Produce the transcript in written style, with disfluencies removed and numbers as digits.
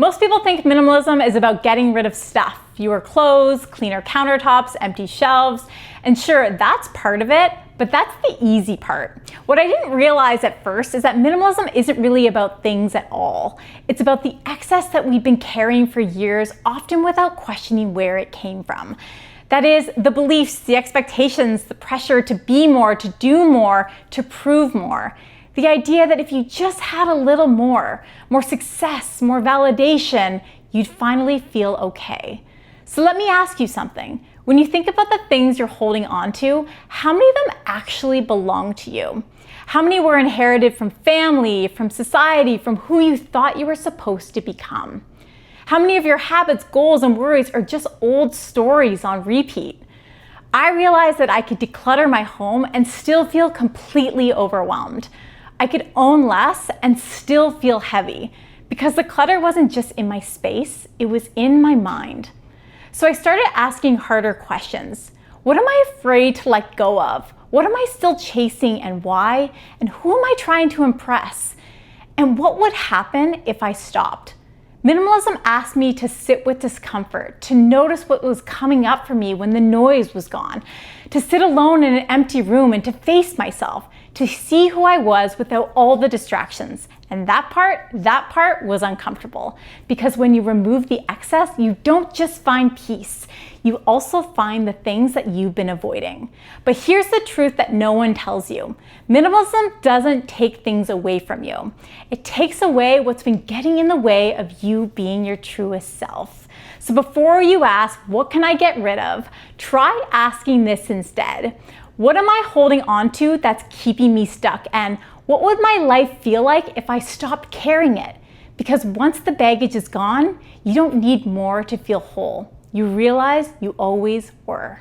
Most people think minimalism is about getting rid of stuff, fewer clothes, cleaner countertops, empty shelves, and sure, that's part of it, but that's the easy part. What I didn't realize at first is that minimalism isn't really about things at all. It's about the excess that we've been carrying for years, often without questioning where it came from. That is, the beliefs, the expectations, the pressure to be more, to do more, to prove more. The idea that if you just had a little more success, more validation, you'd finally feel okay. So let me ask you something. When you think about the things you're holding on to, how many of them actually belong to you? How many were inherited from family, from society, from who you thought you were supposed to become? How many of your habits, goals, and worries are just old stories on repeat? I realized that I could declutter my home and still feel completely overwhelmed. I could own less and still feel heavy because the clutter wasn't just in my space, it was in my mind. So I started asking harder questions. What am I afraid to let go of? What am I still chasing and why? And who am I trying to impress? And what would happen if I stopped? Minimalism asked me to sit with discomfort, to notice what was coming up for me when the noise was gone, to sit alone in an empty room and to face myself, to see who I was without all the distractions. And that part was uncomfortable, because when you remove the excess, you don't just find peace, you also find the things that you've been avoiding. But here's the truth that no one tells you. Minimalism doesn't take things away from you. It takes away what's been getting in the way of you being your truest self. So before you ask, what can I get rid of? Try asking this instead. What am I holding on to that's keeping me stuck? And what would my life feel like if I stopped carrying it? Because once the baggage is gone, you don't need more to feel whole. You realize you always were.